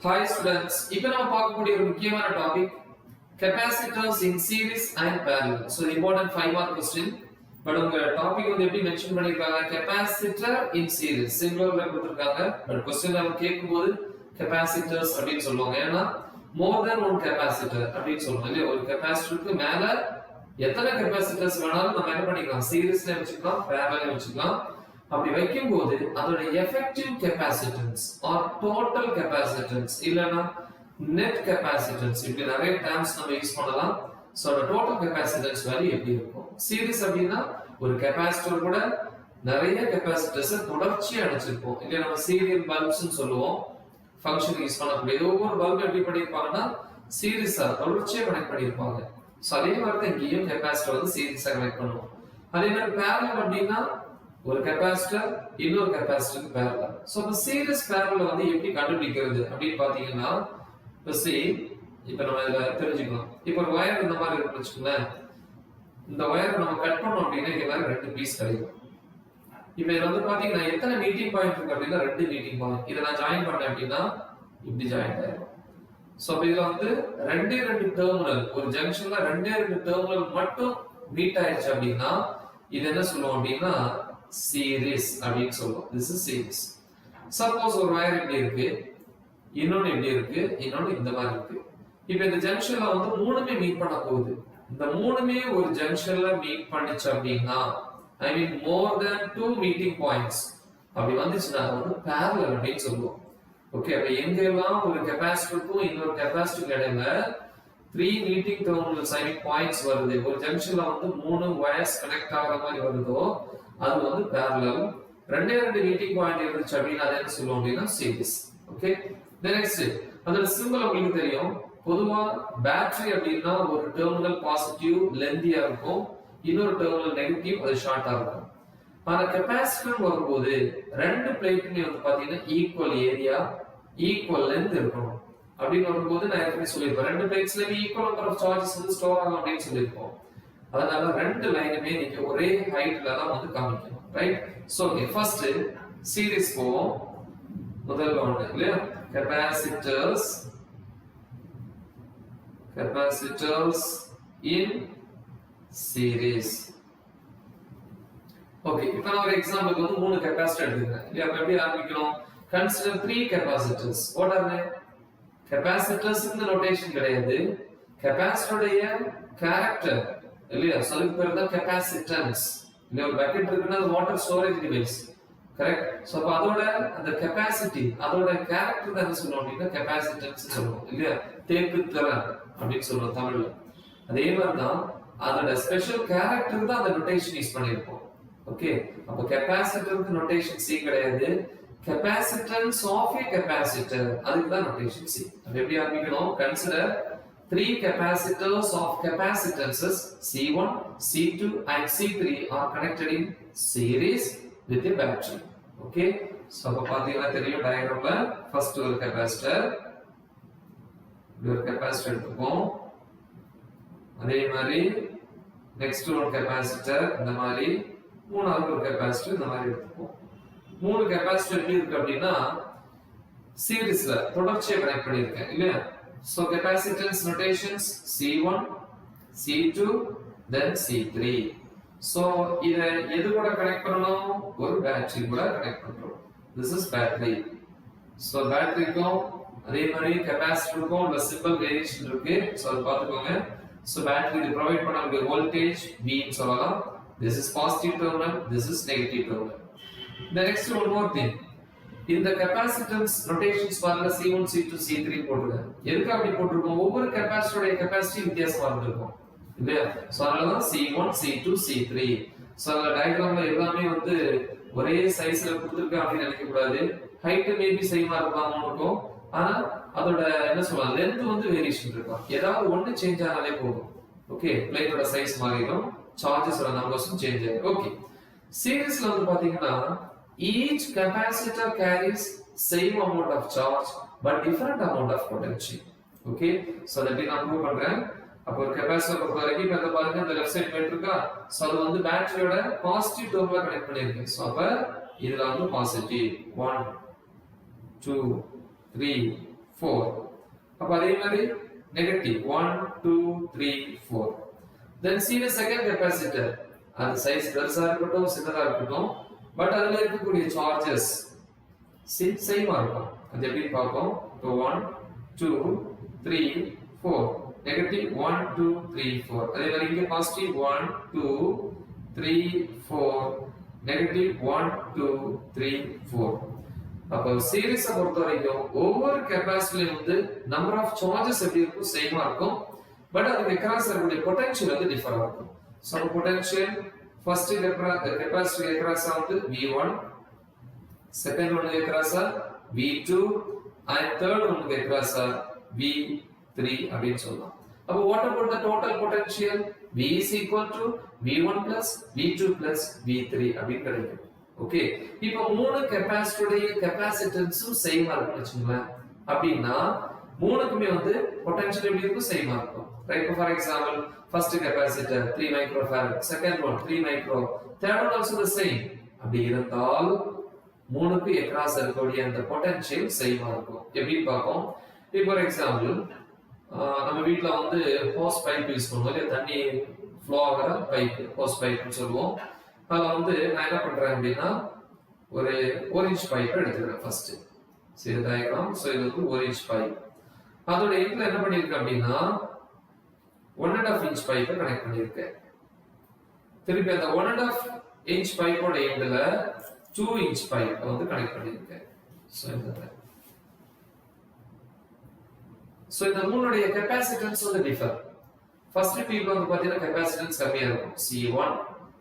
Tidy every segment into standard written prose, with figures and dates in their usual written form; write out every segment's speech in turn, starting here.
Hi students, இப்போ நம்ம பார்க்கக்கூடிய ஒரு முக்கியமான topic capacitors in series and parallel. So the important 5 mark question. But உங்க டாபிக் வந்து எப்படி மென்ஷன் பண்ணிருக்காங்க capacitor in series சிங்குலர்ல கொடுத்திருக்காங்க. பட் क्वेश्चन நம்ம கேக்கும்போது capacitors அப்படினு சொல்லுவாங்க. ஏன்னா more than one capacitor அப்படினு சொல்லுவாங்க. இல்ல ஒரு கெபாசிட்டருக்கு மேல எத்தனை capacitors வேணாலும் நம்ம என்ன பண்ணிக்கலாம் சீரிஸ்ல வச்சுக்கலாம், parallel வச்சுக்கலாம். அப்படி வைக்கும்போது அதோட effective capacitance or total capacitance இல்லனா net capacitance இப்படி நிறைய terms நம்ம யூஸ் பண்ணலாம். சோ அந்த total capacitance வேல்யூ எப்படி இருக்கும்? சீரிஸ் அப்படினா ஒரு கெபாசிட்டர் கூட நிறைய கெபாசிட்டர்ஸ் தொடர்ச்சியா அணைச்சிருப்போம். இல்ல நம்ம சீரியல் பல்ப்ஸ் னு சொல்லுவோம். ஃபங்க்ஷன் யூஸ் பண்ணக்கூடிய ஒவ்வொரு பல்ப் எப்படி பண்ணிருப்பாங்கன்னா சீரிஸா தொடர்ச்சியா கனெக்ட் பண்ணிருப்பாங்க. சோ அதே மாதிரி தான் இங்கேயும் கெபாசிட்டர் வந்து சீரிஸா கனெக்ட் பண்ணுவோம். அதே மாதிரி parallel அப்படினா ஒரு கெபாசிட்டர் இன்னொரு கெபாசிட்டருக்கு parallel. சோ இந்த சீரிஸ் parallel வந்து எப்படி கண்டுபிடிக்கிறது அப்படி பாத்தீங்கன்னா இப்போ நம்ம இத தெரிஞ்சுக்கலாம். இப்போ ஒரு வயர் இந்த மாதிரி இருக்குன்னு வெச்சுக்கோங்களேன். இந்த வயர் நம்ம கட் பண்ணோம் அப்படினா இந்த மாதிரி ரெண்டு பீஸ் கிடைக்கும். இப்போ இது வந்து பாத்தீங்கன்னா எத்தனை மீட்டிங் பாயிண்ட் இருக்கு அப்படினா ரெண்டு மீட்டிங் பாயிண்ட். இத நான் ஜாயின் பண்ணேன் அப்படினா இப்படி ஜாயின் ஆயிடும். சோ இதுல வந்து ரெண்டு டெர்மினல் ஒரு ஜங்ஷன்ல ரெண்டு டெர்மினல் மட்டும் மீட் ஆயிடுச்சு அப்படினா இது என்ன சொல்லுவோம் அப்படினா series அப்படினு சொல்லுவோம். this is series. சப்போஸ் ஒரு வயர் இப்படி இருக்கு, இன்னொன்னு இப்படி இருக்கு, இன்னொன்னு இந்த மாதிரி இருக்கு. இப்போ இந்த ஜங்ஷன்ல வந்து மூணுமே மீட் பண்ண போகுது. இந்த மூணுமே ஒரு ஜங்ஷன்ல மீட் பண்ணிச்சு அப்படினா I mean more than two meeting points அப்படி வந்துச்சுனா அது வந்து parallel அப்படினு சொல்லுவோம். ஓகே, அப்ப எங்கெல்லாம் ஒரு கெபாசிட்டருக்கும் இன்னொரு கெபாசிட்டருக்கு இடையில 3 meeting terminals I mean points வருது, ஒரு ஜங்ஷன்ல வந்து மூணு வயர்ஸ் கனெக்ட் ஆகுற மாதிரி வருதோ அது வந்து parallel. ரெண்டு மீட்டிங் பாயிண்ட் இருந்துச்சு அப்படினா அதை என்ன சொல்லுவோம் அப்படினா சீரிஸ். ஓகே, நெக்ஸ்ட் அதோட சிம்பல் உங்களுக்கு தெரியும். பொதுவா பேட்டரி அப்படினா ஒரு டெர்மினல் பாசிட்டிவ் லெந்தியா இருக்கும், இன்னொரு டெர்மினல் நெகட்டிவ் அது ஷார்ட்டா இருக்கும். ஆனா கெபாசிட்டர் வரும்போது ரெண்டு பிளேட்டுமே வந்து பாத்தீங்கன்னா ஈக்குவல் ஏரியா ஈக்குவல் லெந்த் இருக்கணும். அப்படின்னு வரும்போது நான் ஏற்கனவே சொல்லியிருப்பேன் ரெண்டு பிளேட்ஸ்லயுமே ஈக்குவல் நம்பர் ஆஃப் சார்ஜஸ் வந்து ஸ்டோர் ஆகும் அப்படின்னு சொல்லியிருப்போம். அதனால ரெண்டு லைனுமே நீங்க ஒரே ஹைட்ல தான் வந்து காமிக்கணும், right? So okay, first series போவோம். முதல்ல ஒன்று இல்லையா, கெபாசிட்டர்ஸ் in series. ஓகே, இப்போ நான் ஒரு எக்ஸாம்பிளுக்கு வந்து மூணு கெபாசிட்டர் எடுத்துக்கிறேன் இல்லையா. அப்ப எப்படி ஆரம்பிக்கணும்? Consider 3 capacitors. What are they? capacitors இந்த நோட்டேஷன் கிடையாது, கெபாசிட்டருடைய கேரக்டர் இல்லையா. சோ அதுக்கு பேர் தான் கெபாசிட்டன்ஸ். இல்ல ஒரு பக்கெட் இருக்குன்னா அது water storage device, correct? So அப்ப அதோட அந்த கெபாசிட்டி அதோட கேரக்டர் தான் என்ன சொல்றோம் அப்படின்னா கெபாசிட்டன்ஸ் சொல்றோம் இல்லையா. தேக்கு திறன் அப்படின்னு சொல்றோம் தமிழ்ல. அதே மாதிரி தான் அதோட ஸ்பெஷல் கேரக்டர் தான் அந்த நோட்டேஷன் யூஸ் பண்ணிருப்போம். ஓகே, அப்ப கெபாசிட்டருக்கு நோட்டேஷன் சி கிடையாது, கெபாசிட்டன்ஸ் ஆஃப் a capacitor அதுக்கு தான் நோட்டேஷன் சி. அப்ப எப்படி ஆரம்பிக்கணும்? Consider 3 capacitors of capacitances C1, C2 and C3 are connected in series with a battery. Okay, so அப்ப பாத்தீங்கன்னா தெரியும் டயகிராம்ல ஃபர்ஸ்ட் ஒரு கெபாசிட்டர், ஒரு கெபாசிட்டர் எடுத்துப்போம். அதே மாதிரி நெக்ஸ்ட் ஒரு கெபாசிட்டர், இந்த மாதிரி மூணாவது ஒரு கெபாசிட்டர் இந்த மாதிரி எடுத்துப்போம். மூணு கெபாசிட்டர் எப்படி இருக்கு அப்படின்னா சீரிஸ்ல தொடர்ச்சியா கனெக்ட் பண்ணிருக்கேன் இல்லையா. So capacitance notations C1, C2, then C3. So இத எது கூட கனெக்ட் பண்ணனும்? ஒரு பேட்டரி கூட கனெக்ட் பண்றோம். This is battery. So பேட்டரிக்கும் அதே மாதிரி கெபாசிட்டருக்கும் உள்ள சிம்பிள் வேரியேஷன் இருக்கு. So அது பாத்துக்கோங்க. So battery இது ப்ரொவைட் பண்ணக்கூடிய வோல்டேஜ் V ன்னு சொல்லலாம். This is positive terminal, this is negative terminal. The next one more thing. இந்த கெபாசிட்டன்ஸ் நோட்டேஷன்ஸ் பாருங்க C1, C2, C3 போட்டுருக்கேன். எதுக்கு அப்படி போட்டுருக்கோம்? ஒவ்வொரு கெபாசிட்டரோட கெபாசிட்டி வித்தியாசமா இருந்திருக்கும் இல்லையா. சோ அதனால தான் C1, C2, C3. சோ அந்த டயகிராம்ல எல்லாமே வந்து ஒரே சைஸ்ல கொடுத்திருக்கேன் அப்படின்னு நினைக்க கூடாது. ஹைட் மேபி சேமா இருக்கலாம்னு இருக்கும், ஆனா அதோட என்ன சொல்லலாம் லெந்த் வந்து வேரியேஷன் இருக்கும். ஏதாவது ஒண்ணு சேஞ்ச் ஆனாலே போதும். ஓகே, பிளேட்டோட சைஸ் மாறிடும், சார்ஜஸோட நம்பர்ஸும் சேஞ்ச் ஆகும். ஓகே, சீரிஸ்ல வந்து பாத்தீங்கன்னா each capacitor carries same amount of charge but different amount of potential. Okay, so that நான் ப்ரூவ் பண்றேன். அப்ப ஒரு கெபாசிட்டர் பொறுத்த வரைக்கும் இப்ப பாருங்க இந்த லெஃப்ட் சைடு போயிட்டு இருக்கா. சோ அது வந்து பேட்டரியோட பாசிட்டிவ் டெர்மினல்ல கனெக்ட் பண்ணிருக்கு. சோ அப்ப இதுல வந்து பாசிட்டிவ் 1 2 3 4. அப்ப அதே மாதிரி negative 1 2 3 4. Then see the second capacitor. அது சைஸ் பெருசா இருக்கட்டும் சின்னதா இருக்கட்டும், பட் அதுல இருக்கக்கூடிய சார்ஜஸ் சேமா இருக்கும். அது எப்படி பார்ப்போம்? இப்போ 1 2 3 4 negative 1 2 3 4. அதே மாதிரி இங்க பாசிட்டிவ் 1 2 3 4 negative 1 2 3 4. அப்போ சீரிஸை பொறுத்த வரைக்கும் ஒவ்வொரு கெப்பாசிட்டர்லயும் வந்து நம்பர் ஆஃப் சார்ஜஸ் எப்படி இருக்கும் சேமா இருக்கும், பட் அதுக்கு அக்ராஸ் இருக்கக்கூடிய பொட்டன்ஷியல் வந்து டிஃபரா இருக்கும். So potential first capacitor across வந்து V1, second one across V2 and third one across V3 அப்படின்னு சொல்லலாம். அப்போ what about the total potential? V is equal to V1 plus V2 plus V3 அப்படி கிடைக்கும். Okay, இப்போ மூணு கெபாசிட்டருடைய கெபாசிட்டன்ஸும் சேமா இருக்குன்னு வெச்சுங்களேன். அப்படினா மூணுக்குமே வந்து பொட்டன்ஷியல் எப்படி இருக்கும்? சேமா இருக்கும். Right, for example first capacitor 3 microfarad, second one 3 micro, third one also the same. அப்படி இருந்தால் மூணுக்கு அக்ராஸ் இருக்கக்கூடிய அந்த பொட்டன்ஷியல் சேமா இருக்கும். எப்படி பார்ப்போம்? இப்போ ஃபார் எக்ஸாம்பிள் நம்ம வீட்ல வந்து ஹோஸ் பைப் யூஸ் பண்ணுவோம், தண்ணி ஃப்ளோ ஆகிற பைப், ஹோஸ் பைப்னு சொல்லுவோம். அதில் வந்து நான் என்ன பண்றேன் அப்படின்னா ஒரு 1 இன்ச் பைப் எடுத்துக்கிறேன் ஃபர்ஸ்ட். சரி, டயக்ராம். ஸோ இது வந்து 1 இன்ச் பைப். அதோட எண்ட்ல என்ன பண்ணியிருக்கேன் அப்படின்னா 1.5 இன்ச் பைப்பை கனெக்ட் பண்ணியிருக்கேன். திருப்பி அந்த 1.5 இன்ச் பைப்போட எண்ட்ல 2 இன்ச் பைப்பை வந்து கனெக்ட் பண்ணியிருக்கேன். ஸோ இந்த மூணுடைய கெப்பாசிட்டன்ஸ் வந்து டிஃபர். ஃபர்ஸ்ட் டியூப்ல வந்து பாத்தீங்கன்னா கெப்பாசிட்டன்ஸ் கம்மியா இருக்கும், C1,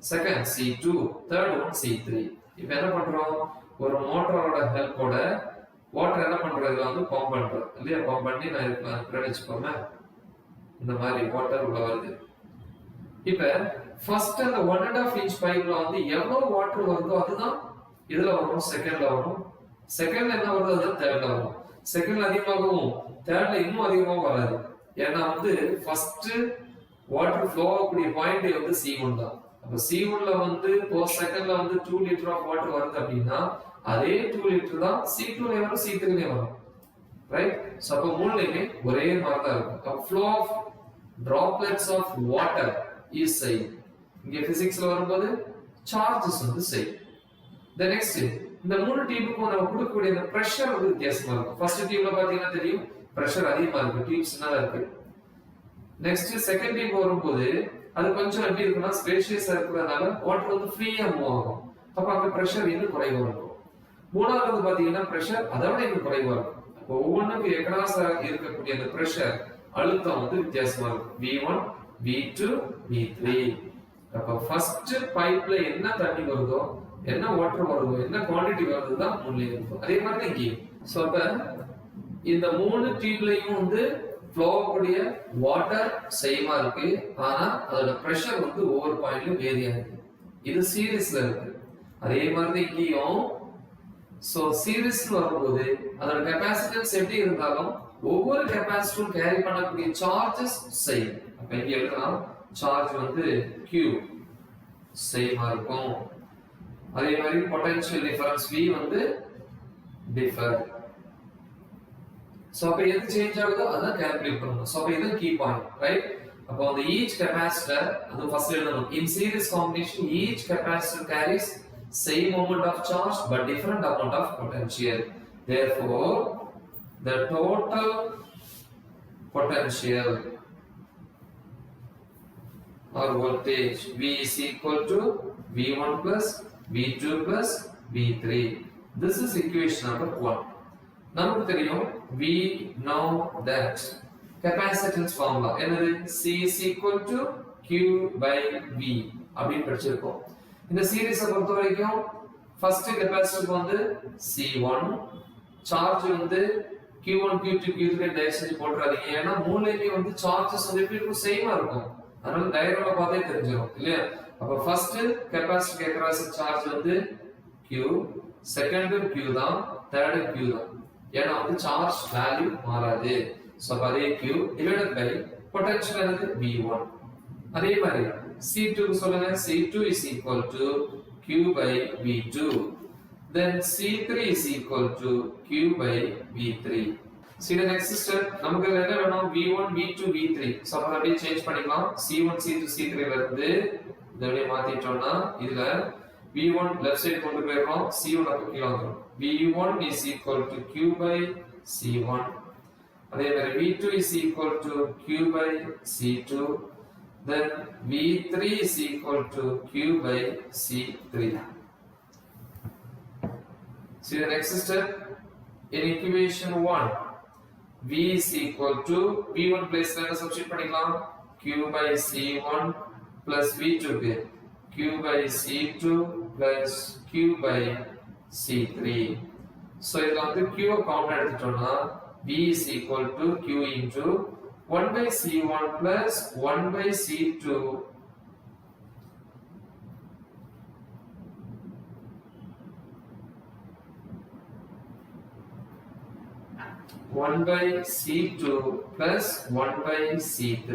second C2, third one C3. இப்போ என்ன பண்றோம்? ஒரு மோட்டரோட ஹெல்ப்போட வாட்டர் என்ன பண்றது வந்து பம்ப் பண்றோம் இல்லையா? பம்ப் பண்ணி நான் இருக்கிறேன்னு வச்சுக்கோங்க, இந்த மாதிரி வாட்டர் உள்ள வருது. இப்போ ஃபர்ஸ்ட் அந்த 1.5 இன்ச் பைப்ல வந்து எவ்வளவு வாட்டர் வருதோ அதுதான் இதுல வரும், செகண்ட்ல வரும். செகண்ட்ல என்ன வருது அதுதான் தேர்ட்ல வரும். செகண்ட்ல அதிகமாகவும் தேர்ட்ல இன்னும் அதிகமாக வராது. ஏன்னா வந்து ஃபர்ஸ்ட் வாட்டர் ஃப்ளோ ஆகக்கூடிய பாயிண்ட் வந்து C1 தான். அப்ப C1ல வந்து per செகண்ட்ல வந்து 2 லிட்டர் ஆஃப் வாட்டர் வருது அப்படின்னா அதே 2 லிட்டர் தான் C2ல வரும், C3ல வரும். ரைட்? சோ அப்ப மூணுலயுமே ஒரே மாதிரி தான் இருக்கும். அப்ப flow of droplets of water is same. இங்க பிசிக்ஸ்ல வரும்போது சார்ஜஸ் வந்து சேம். the next இந்த மூணு டியூபுக்கும் நம்ம கொடுக்கக்கூடிய அந்த பிரஷர் வந்து வித்தியாசமா இருக்கும். ஃபர்ஸ்ட் டியூப்ல பாத்தீங்கன்னா தெரியும் பிரஷர் அதிகமா இருக்கு, டியூப் சின்னதா இருக்கு. நெக்ஸ்ட் செகண்ட் டியூப் வரும்போது அது கொஞ்சம் எப்படி இருக்குன்னா ஸ்பேஷியஸா இருக்கிறதுனால வாட்டர் வந்து ஃப்ரீயா மூவ் ஆகும். அப்ப அங்க பிரஷர் இன்னும் குறைவா இருக்கும். மூணாவது வந்து பாத்தீங்கன்னா பிரஷர் அதை விட இன்னும் குறைவா இருக்கும். அப்போ ஒவ்வொன்றுக்கு எக்ராஸா இருக்கக்கூடிய அந்த பிரஷர் அழுத்தம் வந்து வித்தியாசமா இருக்கும். V1, V2, V3. அப்ப ஃபர்ஸ்ட் பைப்ல என்ன தண்ணி வருதோ, என்ன வாட்டர் வருதோ, என்ன குவாண்டிட்டி வருதோ தான் மூணுலயும் இருக்கும். அதே மாதிரி தான் இங்கேயும். சோ அப்ப இந்த மூணு டியூப்லயும் வந்து ஃப்ளோ ஆகக்கூடிய வாட்டர் சேமா இருக்கு, ஆனா அதோட பிரஷர் வந்து ஒவ்வொரு பாயிண்ட்லயும் வேரி ஆகுது. இது சீரிஸ்ல இருக்கு. அதே மாதிரி இங்கேயும் சோ சீரிஸ்ல வரும்போது அதோட கெபாசிட்டன்ஸ் எப்படி இருந்தாலும் ஒவ்வொரு கெபாசிட்டரும் கேரி பண்ணக்கூடிய சார்ஜஸ் சேம். அப்ப இங்க எழுதலாம் சார்ஜ் வந்து Q சேமா இருக்கும். அதே மாதிரி பொட்டன்ஷியல் டிஃபரன்ஸ் V வந்து டிஃபர். சோ அப்ப எது சேஞ்ச் ஆகுதோ அத கால்குலேட் பண்ணனும். சோ அப்ப இது கீ பாயிண்ட், ரைட்? அப்ப அந்த ஈச் கெபாசிட்டர் அது ஃபர்ஸ்ட் எழுதணும். In series combination each capacitor carries same amount of charge but different amount of potential. Therefore the total potential or voltage V is equal to V1 plus V2 plus V3. This is equation number 1. நமக்கு தெரியும் we know that capacitance formula என்னது? C is equal to Q by V அப்படின்னு படிச்சிருக்கோம். இந்த சீரிஸை பொறுத்த வரைக்கும் first capacitor வந்து C1, charge வந்து Q1, Q2, Q3 டைரக்ஷன் போட்டுறாதீங்க. ஏன்னா மூணுலயுமே வந்து சார்ஜஸ் வந்து எப்படி இருக்கும்? சேமா இருக்கும். அதனால டயக்ராம்ல பார்த்தே தெரிஞ்சிடும் இல்லையா? அப்ப ஃபர்ஸ்ட் கெபாசிட்டர் அக்ராஸ் சார்ஜ் வந்து Q, செகண்ட் Q தான், தேர்ட் Q தான். ஏன்னா வந்து சார்ஜ் வேல்யூ மாறாது. சோ அப்ப அதே Q டிவைடட் பை பொட்டன்ஷியல் என்னது? V1. அதே மாதிரி C2 சொல்லுங்க. C2 is equal to Q by V2. Then C3 is equal to Q by V3. See the next step, நமக்கு என்ன வேணும் v1 v2 v3. சோ அப்ப அப்படியே சேஞ்ச் பண்ணிக்கலாம். c1 c2 c3 ல இருந்து இத அப்படியே மாத்திட்டோம்னா இதுல v1 லெஃப்ட் சைடு கொண்டு போயிரோம், c1 அப்ப கீழ வந்துரும். v1 is equal to q by c1. அதே மாதிரி v2 is equal to q by c2. Then v3 is equal to q by c3. See the next step, in equation 1 v is equal to v1 place la substitute பண்ணிக்கலாம், q by c1 plus v2 க்கு q by c2 plus q by c3. so இதுல வந்து q common எடுத்துட்டோம்னா v is equal to q into 1 by c1 plus 1 by c2 1 by c2 plus 1 by c3.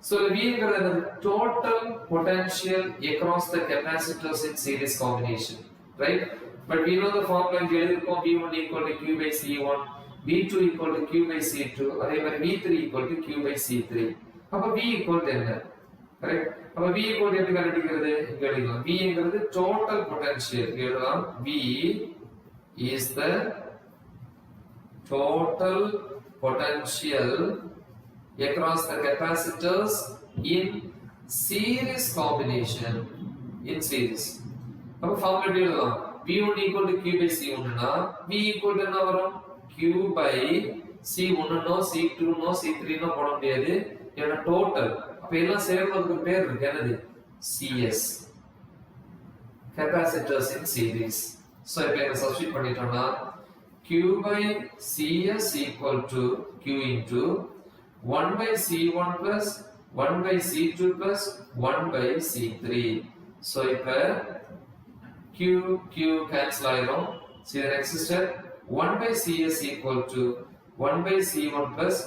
So V is the total potential across the capacitors in series combination, right? But we know the formula V1 equal to q by c1, V2 equal to q by c2, அதே மாதிரி V3 equal to q by c3. அப்ப V equal to என்ன? Correct? அப்ப V equal to எப்படி கண்டுபிடிக்கிறது? இங்க எழுதலாம். V ங்கிறது total potential. எழுதலாம். V is the total potential across the capacitors in series combination. In series. அப்ப ஃபார்முலா எழுதலாம். V1 equal to q by c1 னா V equal to என்ன வரும்? q by c1 no c2 no c3 no போட முடியாது. ஏன்னா total. அப்ப எல்லாம் சேர்றதுக்கு பேர் இருக்கு என்னது? CS. Capacitors in series. So இப்ப இத சப்ஸ்டிட்யூட் பண்ணிட்டோம்னா q by cs equal to q into 1 by c1 plus 1 by c2 plus 1 by c3. So இப்ப q cancel ஆயிரும். See the next step, 1 by cs equal to 1 by c1 plus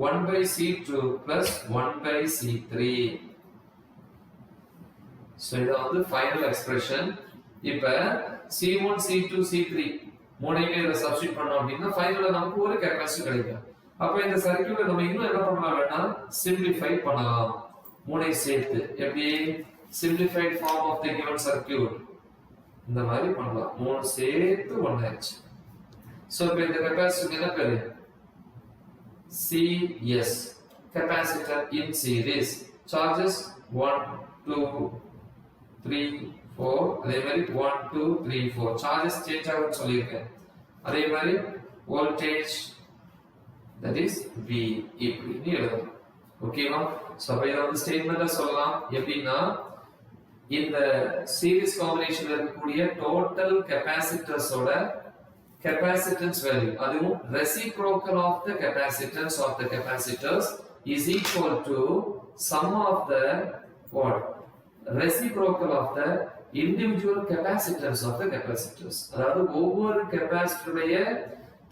1 by c2 plus 1 by c3. So இது வந்து final expression. இப்ப c1 c2 c3 மூணையுமே இத substitute பண்ணோம் அப்படினா ஃபைனலா நமக்கு ஒரு கெபாசிட்டி கிடைக்கும். அப்ப இந்த சர்க்யூட்டை நம்ம இன்னும் என்ன பண்ணலாம்னா சிம்பிளிஃபை பண்ணலாம். மூணை சேர்த்து எப்படி simplified form of the given circuit இந்த மாதிரி பண்ணலாம். மூணு சேர்த்து ஒண்ணாச்சு. சோ இப்போ இந்த கெபாசிட்டர் என்ன பேரு? CS, capacitor in series. Charges 1 2 3 4, அதே மாதிரி 1 2 3 4 சார்ஜஸ் சேஞ்ச் ஆகும் சொல்லியிருக்கேன். அதே மாதிரி வோல்டேஜ் that is V இப்படி எழுதலாம். ஓகேவா? சோ அப்ப இத வந்து ஸ்டேட்மென்ட்டா சொல்லலாம். எப்படின்னா இந்த சீரிஸ் காம்பினேஷன்ல இருக்கக்கூடிய டோட்டல் கெபாசிட்டர்ஸோட capacitance value அதுவும் reciprocal of the capacitance of the capacitors is equal to sum of the what? Reciprocal of the individual capacitance of the capacitors. அதாவது ஒவ்வொரு கெபாசிட்டருடைய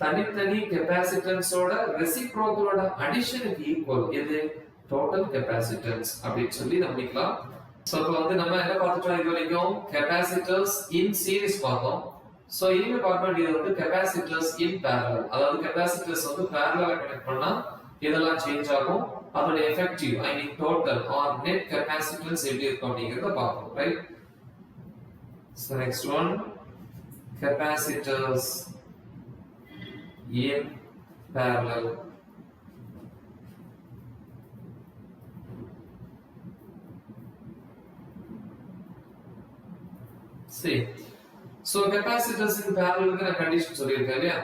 தனித்தனி கெபாசிட்டன்ஸோட ரெசிப்ரோக்கலோட அடிஷனுக்கு ஈக்குவல் இது டோட்டல் கெபாசிட்டன்ஸ் அப்படின்னு சொல்லி நம்பிக்கலாம். சோ இப்போ வந்து நம்ம என்ன பார்த்துட்டோம் இது வரைக்கும் கெபாசிட்டர்ஸ் இன் சீரிஸ் பார்த்தோம். சோ இனிமே பார்க்க வேண்டியது வந்து கெபாசிட்டர்ஸ் இன் parallel. அதாவது கெபாசிட்டர்ஸ் வந்து parallel கனெக்ட் பண்ணா இதெல்லாம் சேஞ்ச் ஆகும். அதோட எஃபெக்டிவ் ஐ மீன் டோட்டல் ஆர் நெட் கெபாசிட்டன்ஸ் எப்படி இருக்கும் அப்படிங்கறத பார்ப்போம், right? So next one, capacitors in parallel. See, so capacitors in parallel க்கு நான் கண்டிஷன் சொல்லியிருக்கேன் இல்லையா?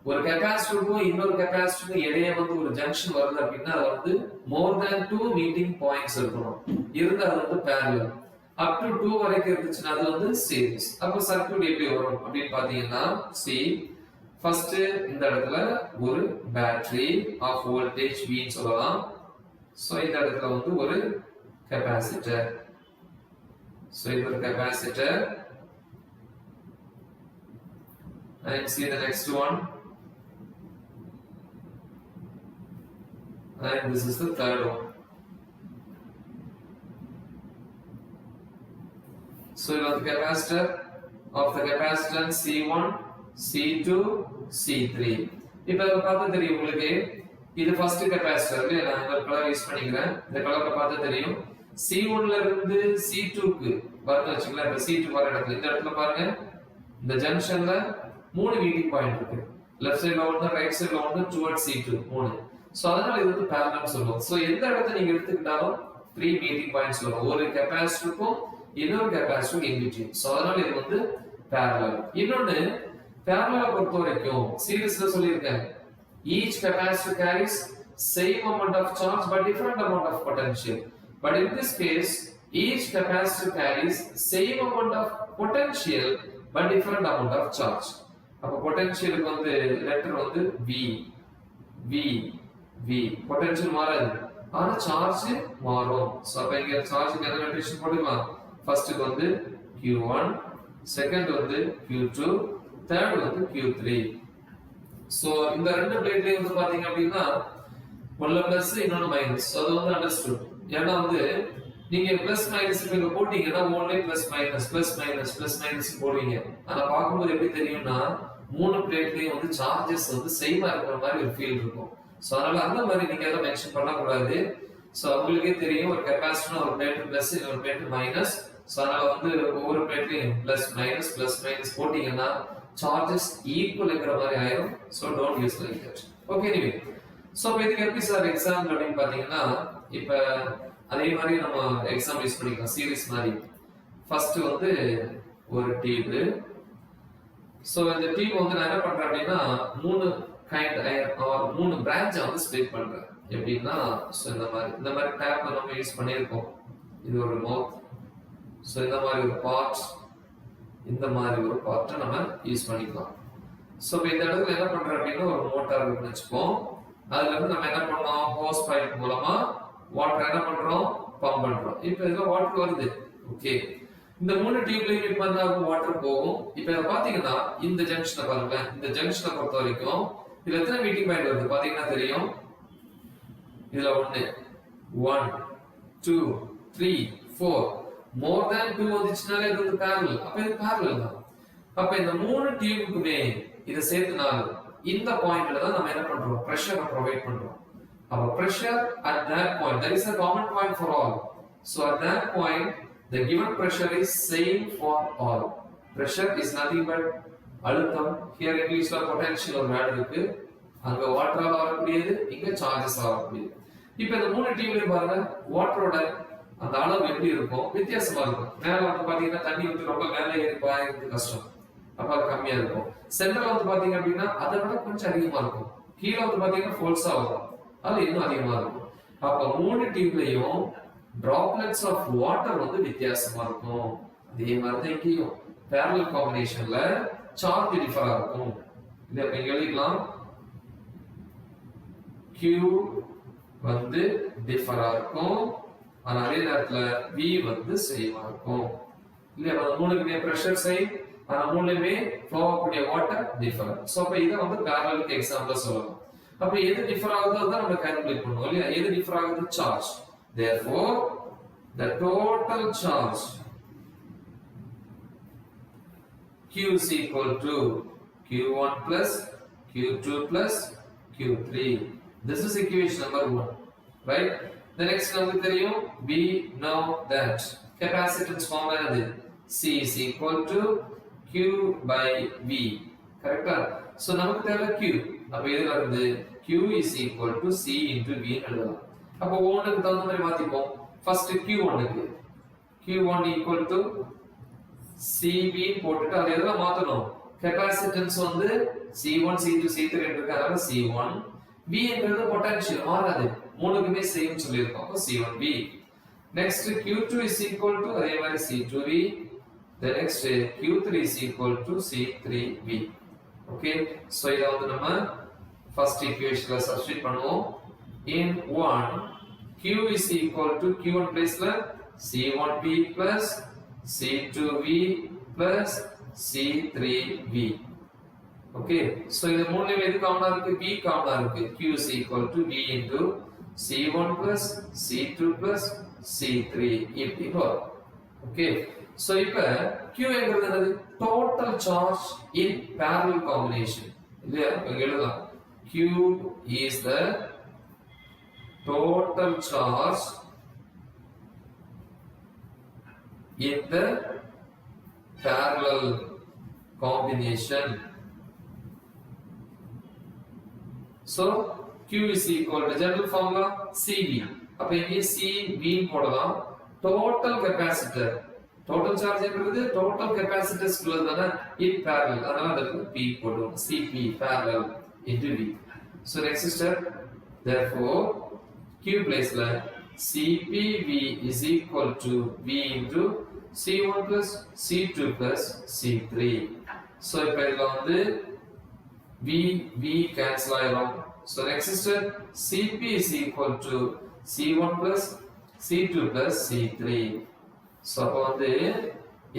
ஒரு கெபாசிட்டருக்கும் இன்னொரு கெபாசிட்டருக்கும் இடையே வந்து ஒரு ஜங்ஷன் வருது அப்படின்னா அது வந்து more than 2 meeting points இருக்கணும். இருந்தா அது வந்து parallel. up to 2 வரைக்கும் இருந்துச்சுன்னா அது வந்து series. அப்ப சர்க்யூட் எப்படி வரும் அப்படின்னு பாத்தீங்கன்னா see, first இந்த இடத்துல ஒரு பேட்டரி ஆஃப் வோல்டேஜ் V ன்னு சொல்லலாம். சோ இந்த இடத்துல வந்து ஒரு கெபாசிட்டர். சோ இது ஒரு capacitor. And see the next one. And this is the third one. So you have the capacitor of the capacitance C1, C2, C3. இப்போ இத பார்த்தா தெரியும் உங்களுக்கு இது ஃபர்ஸ்ட் கெபாசிட்டர் இல்லையா நான் இந்த கலர் யூஸ் பண்ணிக்கிறேன் இந்த கலர்ல பார்த்தா தெரியும் C1 ல இருந்து C2 க்கு வரது வச்சுக்கலாம் இப்ப C2 வர இடத்துல இந்த இடத்துல பாருங்க இந்த ஜங்ஷன்ல மூணு மீட்டிங் பாயிண்ட் இருக்கு லெஃப்ட் சைடுல ஒன்னு ரைட் சைடுல ஒன்னு டுவர்ட்ஸ் C2 மூணு சோ அதனால இது வந்து parallel சொல்லுவோம் சோ எந்த இடத்தை நீங்க எடுத்துக்கிட்டாலும் 3 மீட்டிங் பாயிண்ட்ஸ் வரும் ஒரு கெபாசிட்டருக்கும் இன்னொரு கெபாசிட்டர் இன் பிட்வீன் சோ அதனால இது வந்து parallel இன்னொன்னு parallel பொறுத்த வரைக்கும் சீரிஸ்ல சொல்லியிருக்கேன் each capacitor carries same amount of charge but different amount of potential but in this case each capacitor carries same amount of potential but different amount of charge அப்ப potential க்கு வந்து letter வந்து v potential மாறாது ஆனா charge மாறும் so அப்ப இங்க charge என்ன நோட்டேஷன் போடுமா ஃபர்ஸ்ட் வந்து q1 செகண்ட் வந்து q2 தேர்ட் வந்து q3 சோ இந்த ரெண்டு பிளேட்லயும் வந்து பாத்தீங்க அப்படினா ஒண்ணு பிளஸ் இன்னொன்னு மைனஸ் அது வந்து அண்டர்ஸ்டுட் ஏன்னா வந்து நீங்க பிளஸ் மைனஸ் இங்க போட்டீங்கன்னா ஒன்லி பிளஸ் மைனஸ் போடுவீங்க ஆனா பாக்கும்போது எப்படி தெரியும்னா மூணு பிளேட்லயும் வந்து சார்ஜஸ் வந்து சேமா இருக்கிற மாதிரி ஒரு ஃபீல் இருக்கும் சோ அதனால அந்த மாதிரி நீங்க எல்லாம் மென்ஷன் பண்ண கூடாது சோ உங்களுக்கே தெரியும் ஒரு கெபாசிட்டர் ஒரு பிளேட் பிளஸ் இன்னொரு பிளேட் மைனஸ் சோ அதனால வந்து ஒவ்வொரு பிளேட்லயும் பிளஸ் மைனஸ் போட்டீங்கன்னா சார்ஜஸ் ஈக்குவல் இருக்கிற மாதிரி ஆயிரும் so don't use like that okay anyway so இதுக்கு எப்படி சார் எக்ஸாம்பிள் அப்படினு பாத்தீங்கன்னா இப்ப அதே மாதிரி நம்ம எக்ஸாம்பிள் யூஸ் பண்ணிக்கலாம் சீரிஸ் மாதிரி ஃபர்ஸ்ட் வந்து ஒரு டியூப் சோ இந்த டியூப் வந்து நான் என்ன பண்றேன் அப்படினா மூணு மூணு பிரான்ச் வந்து ஸ்ப்ளிட் பண்றேன் எப்படின்னா சோ இந்த மாதிரி டேப் நம்ம யூஸ் பண்ணியிருக்கோம் இது ஒரு மவுத் சோ இந்த மாதிரி ஒரு பார்ட் இந்த மாதிரி ஒரு பார்ட்டை நம்ம யூஸ் பண்ணிக்கலாம் சோ இந்த இடத்துல என்ன பண்றோம் அப்படின்னா ஒரு மோட்டார் இருக்குன்னு வச்சுப்போம் அதுல இருந்து நம்ம என்ன பண்ணோம் ஹோஸ் பைப் மூலமா வாட்டர் என்ன பண்றோம் பம்ப் பண்றோம் இப்போ இதுல வாட்டர் வருது ஓகே இந்த மூணு டியூப்லயும் இப்ப வந்து வாட்டர் போகும் இப்போ இத பாத்தீங்கன்னா இந்த ஜங்ஷனை பாருங்க இந்த ஜங்ஷனை பொறுத்த வரைக்கும் இதுல எத்தனை மீட்டிங் பாயிண்ட் வருது பாத்தீங்கன்னா தெரியும் இதுல 1 2 3 4 more than 2 வந்துச்சுனாலே இது வந்து parallel அப்ப இது parallel தான் அப்ப இந்த மூணு டியூபுக்குமே இத சேர்த்துனால இந்த பாயிண்ட்ல தான் நம்ம என்ன பண்றோம் பிரஷரை ப்ரொவைட் பண்றோம் அப்ப pressure at that point there is a common point for all so at that point the given pressure is same for all pressure is nothing but அழுத்தம் here இங்கிலீஷ்ல potential ஒரு வேர்ட் இருக்கு அங்க வாட்டரால வரக்கூடியது இங்க சார்ஜஸ் வரக்கூடியது இப்போ இந்த மூணு டியூப்லயும் பாருங்க வாட்டரோட அந்த அளவு எப்படி இருக்கும் வித்தியாசமா இருக்கும் மேல வந்து பாத்தீங்கன்னா தண்ணி வந்து ரொம்ப மேல ஏறி பாயிறது கஷ்டம் அப்ப அது கம்மியா இருக்கும் சென்டர்ல வந்து பாத்தீங்க அப்படின்னா அதை விட கொஞ்சம் அதிகமா இருக்கும் கீழே வந்து பாத்தீங்கன்னா ஃபோல்ஸா வரும் அது இன்னும் அதிகமா இருக்கும் அப்ப மூணு டியூப்லயும் டிராப்லெட்ஸ் ஆஃப் வாட்டர் வந்து வித்தியாசமா இருக்கும் அதே மாதிரி தான் இங்கேயும் parallel காம்பினேஷன்ல சார்ஜ் டிஃபரா இருக்கும் இதை அப்ப இங்க எழுதிக்கலாம் Q வந்து டிஃபரா இருக்கும் ஆனா அதே நேரத்துல V வந்து சேமா இருக்கும் இல்லையா மூணுக்குமே பிரஷர் சேம் ஆனா மூணுலயுமே ஃப்ளோ ஆகக்கூடிய வாட்டர் டிஃபர் சோ அப்ப இத வந்து parallel எக்ஸாம்பிள் சொல்லலாம் அப்ப எது டிஃபர் ஆகுதோ அத நம்ம கால்குலேட் பண்ணுவோம் இல்லையா எது டிஃபர் ஆகுது charge therefore the total charge Q is equal to Q1 plus Q2 plus Q3 this is equation number 1 right the next நமக்கு தெரியும் we know that capacitance formula என்னது C is equal to Q by V கரெக்ட்டா so நமக்கு தேவை Q அப்ப இதுல இருந்து Q is equal to C into V எழுதலாம் அப்ப ஒவ்வொன்றுக்கு தகுந்த மாதிரி மாத்திப்போம் ஃபர்ஸ்ட் Q1 க்கு Q1 equal to CV போட்டுட்டு அதை எதெல்லாம் மாத்தணும் கெபாசிட்டன்ஸ் வந்து C1 C2 C3 இருக்கு அதனால C1 V என்றது பொட்டன்ஷியல் மாறாது மூணுக்குமே சேம் சொல்லிருக்கோம் அப்ப C1V next Q2 is equal to அதே மாதிரி C2V the next Q3 is equal to C3V okay so இத வந்து நம்ம first equationல சப்ஸ்டிட்யூட் பண்ணுவோம் in 1 Q is equal to Q1 placeல C1V plus C2V plus C3V okay so இது மூணுலயும் எது காமனா இருக்கு V காமனா இருக்கு Q is equal to V into C1 plus C2 plus C3 இப்படி வரும் okay so இப்ப Q என்கிறது என்னது total charge in parallel combination இல்லையா இங்க எழுதலாம் Q is the total charge in the parallel combination. So Q is equal to general formula CV. அப்ப இங்கே CV போடலாம். Total capacitor, total charge என்பது total capacitors குள்ளதான in parallel, அதனால அதுக்கு P போடுவோம். CP parallel into V. So next step, therefore Q place la CPV is equal to V into C1 plus C2 plus C3. So இப்ப இதுல வந்து V cancel ஆயிரும். So next step, CP is equal to C1 plus C2 plus C3. So அப்ப வந்து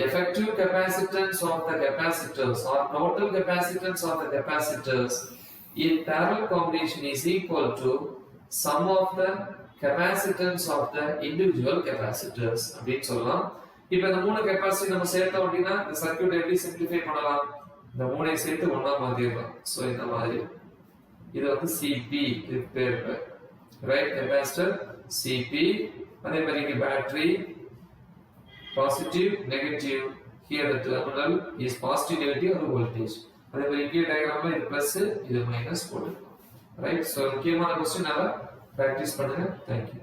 effective capacitance of the capacitors or total capacitance of the capacitors in parallel combination is equal to sum of the capacitance of the individual capacitors அப்படின்னு சொல்லலாம். இப்போ இந்த மூணு capacity நம்ம சேர்த்தோம் அப்படின்னா இந்த சர்க்யூட் எப்படி சிம்பிளிஃபை பண்ணலாம்? இந்த மூணையும் சேர்த்து ஒண்ணா மாத்திரலாம். சோ இந்த மாதிரி இது வந்து CP இதுக்கு பேர் ரைட் கெபாசிட்டர் CP. அதே மாதிரி இங்க battery positive negative, here the terminal is positive negative or voltage. அதே மாதிரி இங்க டயகிராம்ல இது பிளஸ் இது மைனஸ் போட்டுக்கலாம். ரைட். சோ முக்கியமான क्वेश्चन அத பிராக்டீஸ் பண்ணுங்க. Thank you.